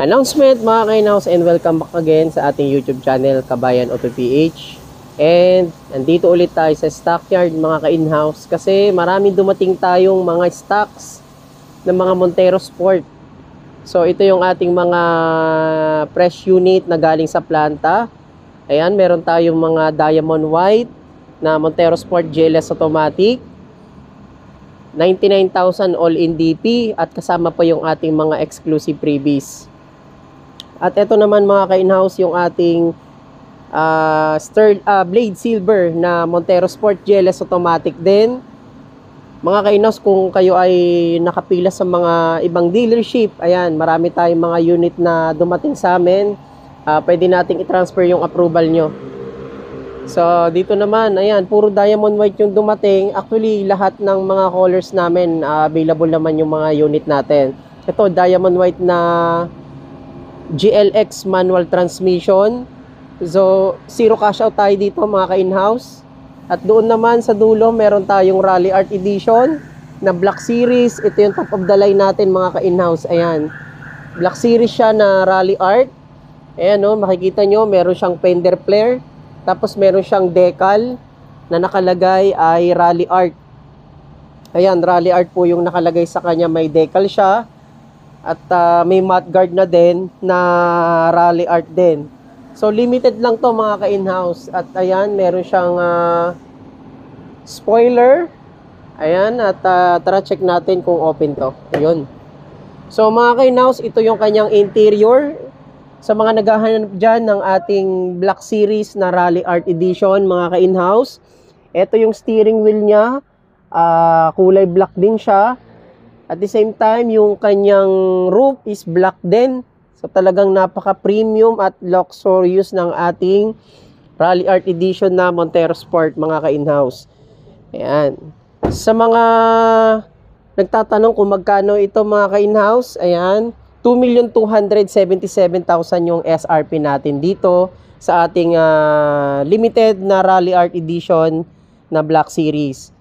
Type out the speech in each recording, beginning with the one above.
Announcement mga ka-in-house, and welcome back again sa ating YouTube channel, Kabayan Auto PH. And nandito ulit tayo sa stockyard mga ka-in-house kasi marami dumating tayong mga stocks ng mga Montero Sport. So ito yung ating mga fresh unit na galing sa planta. Ayan, meron tayong mga diamond white na Montero Sport GLS automatic, 99,000 all-in DP, at kasama pa yung ating mga exclusive freebies. At ito naman mga ka-in-house yung ating blade silver na Montero Sport GLS automatic din. Mga ka-in-house, kung kayo ay nakapila sa mga ibang dealership, ayan, marami tayong mga unit na dumating sa amin. Pwede nating i-transfer yung approval nyo. So dito naman, ayan, puro diamond white yung dumating. Actually, lahat ng mga colors namin available naman yung mga unit natin. Ito, diamond white na GLX manual transmission. So zero cash out tayo dito mga ka-in-house. At doon naman sa dulo, meron tayong Rally Art Edition na Black Series. Ito yung top of the line natin mga ka-in-house. Ayan, Black Series siya na Rally Art. Ayan, no, makikita nyo, meron siyang fender flare. Tapos meron siyang decal na nakalagay ay Rally Art. Ayan, Rally Art po yung nakalagay sa kanya. May decal siya. At may mudguard na din na Rally Art din. So limited lang to mga ka-in-house. At ayan, meron siyang spoiler. Ayan, at tara check natin kung open to. Ayun. So mga ka-in-house, ito yung kanyang interior. Sa mga naghahanap dyan ng ating Black Series na Rally Art Edition mga ka-in-house, ito yung steering wheel niya. Kulay black din siya. At the same time, yung kanyang roof is black din. So talagang napaka-premium at luxurious ng ating Rally Art Edition na Montero Sport mga ka-in-house. Ayan. Sa mga nagtatanong kung magkano ito mga ka-in-house, ayan, 2,277,000 yung SRP natin dito sa ating limited na Rally Art Edition na Black Series.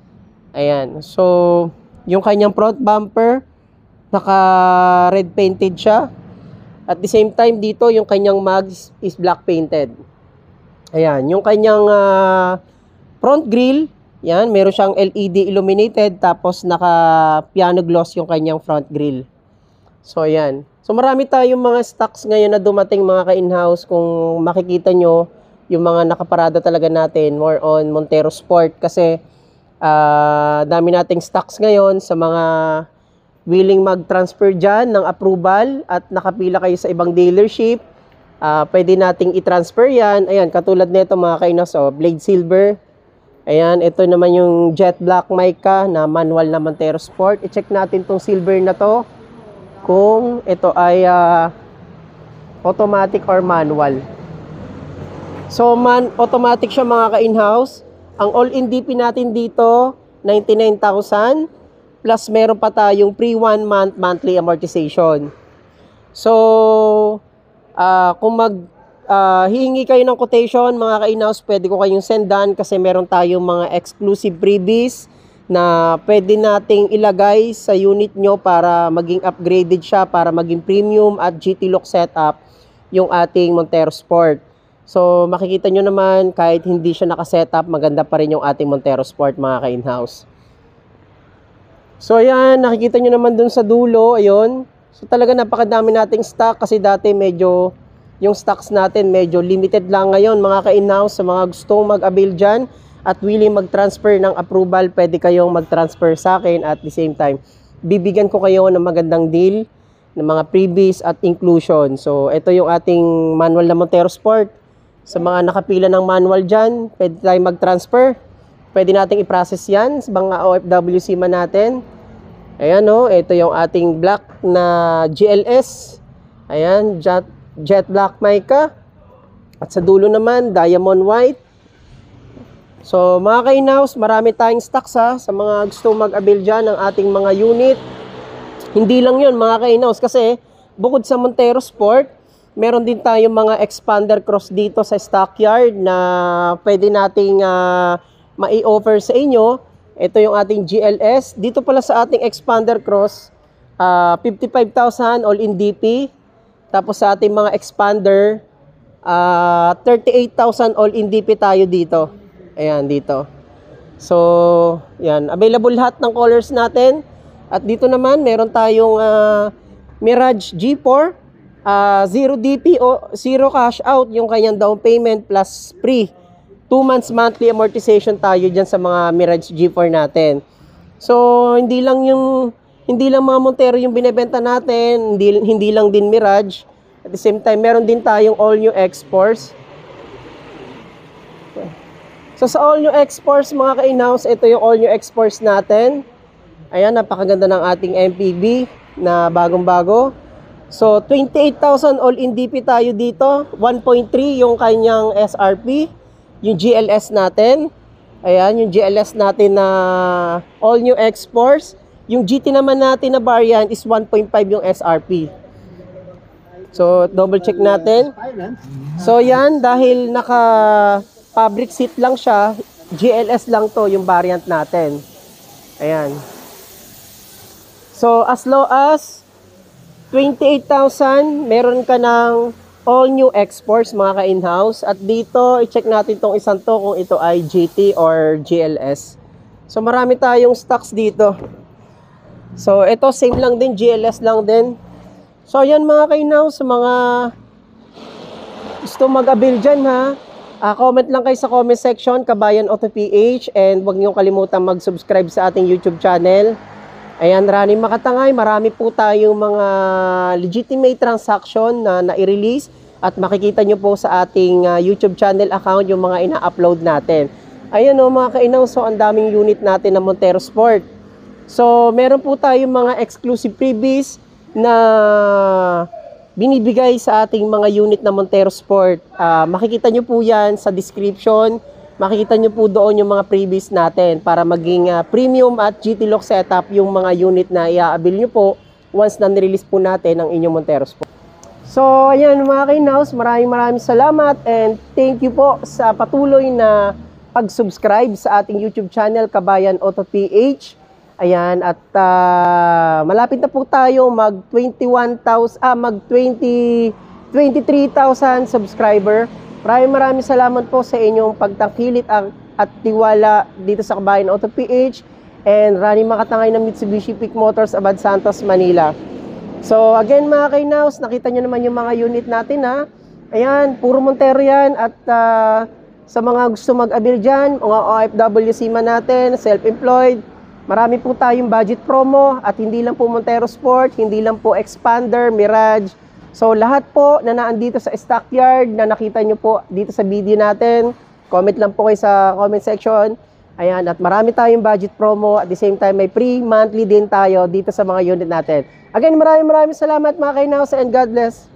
Ayan. So yung kanyang front bumper, naka-red painted siya. At the same time, dito yung kanyang mags is black painted. Ayan. Yung kanyang front grille, yan, meron siyang LED illuminated. Tapos naka-piano gloss yung kanyang front grille. So, ayan. So, marami tayong mga stocks ngayon na dumating mga ka-in-house. Kung makikita nyo, yung mga nakaparada talaga natin, more on Montero Sport. Kasi, dami nating stocks ngayon sa mga willing mag-transfer dyan ng approval at nakapila kayo sa ibang dealership. Pwede nating i-transfer yan. Ayan, katulad nito mga ka-in-house, blade silver. Ayan, ito naman yung jet black mica na manual na Montero Sport. I-check natin tong silver na to kung ito ay automatic or manual. So automatic siya mga ka-in-house. Ang all-in DP natin dito, 99,000. Plus meron pa tayong pre 1 month monthly amortization. So, kung hihingi kayo ng quotation mga ka-in-house, pwede ko kayong sendan kasi meron tayong mga exclusive freebies na pwede nating ilagay sa unit nyo para maging upgraded siya, para maging premium at GT look setup yung ating Montero Sport. So makikita nyo naman, kahit hindi siya nakasetup, maganda pa rin yung ating Montero Sport mga ka-in-house. So ayan, nakikita nyo naman dun sa dulo, ayun. So talaga napakadami nating stock kasi dati medyo yung stocks natin medyo limited lang. Ngayon mga ka-in-house, sa mga gustong mag-avail dyan at willing mag-transfer ng approval, pwede kayong mag-transfer sa akin. At the same time, bibigyan ko kayo ng magandang deal ng mga freebies at inclusion. So ito yung ating manual na Montero Sport. Sa mga nakapila ng manual dyan, pwede tayong mag-transfer. Pwede nating i-process yan sa mga OFWC man natin. Ayan o, ito yung ating black na GLS. Ayan, jet black mica. At sa dulo naman, diamond white. So mga ka-in-house, marami tayong stocks sa mga gusto mag-avail dyan ng ating mga unit. Hindi lang yun mga ka-in-house kasi bukod sa Montero Sport, meron din tayong mga expander cross dito sa stockyard na pwede nating mai-offer sa inyo. Ito yung ating GLS. Dito pala sa ating expander cross, 55,000 all-in DP. Tapos sa ating mga expander, 38,000 all-in DP tayo dito. Ayan, dito. So, yan. Available lahat ng colors natin. At dito naman, meron tayong Mirage G4. 0 DP o 0 cash out yung kanyang down payment plus free. 2 months monthly amortization tayo dyan sa mga Mirage G4 natin. So, hindi lang mga Montero yung binebenta natin, hindi lang din Mirage. At the same time, meron din tayong all new X-Force. So sa all new X-Force mga ka-in-house, ito yung all new X-Force natin. Ayan, napakaganda ng ating MPV na bagong-bago. So 28,000 all-in DP tayo dito. 1.3 yung kanyang SRP. Yung GLS natin. Ayan, yung GLS natin na all new X-Force. Yung GT naman natin na variant is 1.5 yung SRP. So, double check natin. So, yan, dahil naka fabric seat lang siya, GLS lang to yung variant natin. Ayan. So, as low as 28,000, meron ka ng all new X-Force mga ka-in-house. At dito, i-check natin tong isang to kung ito ay GT or GLS. So, marami tayong stocks dito. So, ito same lang din, GLS lang din. So, ayan mga ka-in-house, sa mga gusto mag-avail dyan ha, comment lang kayo sa comment section, Kabayan Auto PH, and huwag niyong kalimutan mag-subscribe sa ating YouTube channel. Ayan, Rani Makatangay, marami po tayong mga legitimate transaction na nai-release at makikita nyo po sa ating YouTube channel account yung mga ina-upload natin. Ayan o mga ka-in-house, so ang daming unit natin na Montero Sport. So, meron po tayong mga exclusive freebies na binibigay sa ating mga unit na Montero Sport. Makikita nyo po yan sa description. Makikita nyo po doon yung mga freebies natin para maging premium at GT lock setup yung mga unit na i-avail nyo po once na nirelease po natin ang inyong Montero Sport. So, ayan mga ka-in-house, maraming salamat and thank you po sa patuloy na pag-subscribe sa ating YouTube channel, Kabayan Auto PH. Ayan, at malapit na po tayo mag 23,000 subscriber. Maraming salamat po sa inyong pagtangkilik at tiwala dito sa Kabayan Auto PH and Rani Makatangay ng Mitsubishi Peak Motors, Abad Santos, Manila. So again mga ka-in-house, nakita nyo naman yung mga unit natin ha. Ayan, puro Montero yan at sa mga gusto mag-avail dyan, mga OFWC man natin, self-employed, marami po tayong budget promo at hindi lang po Montero Sport, hindi lang po Expander, Mirage. So lahat po na naandito sa stockyard na nakita nyo po dito sa video natin, comment lang po kayo sa comment section. Ayan, at marami tayong budget promo at the same time may pre-monthly din tayo dito sa mga unit natin. Again, maraming salamat mga ka-in-house and God bless.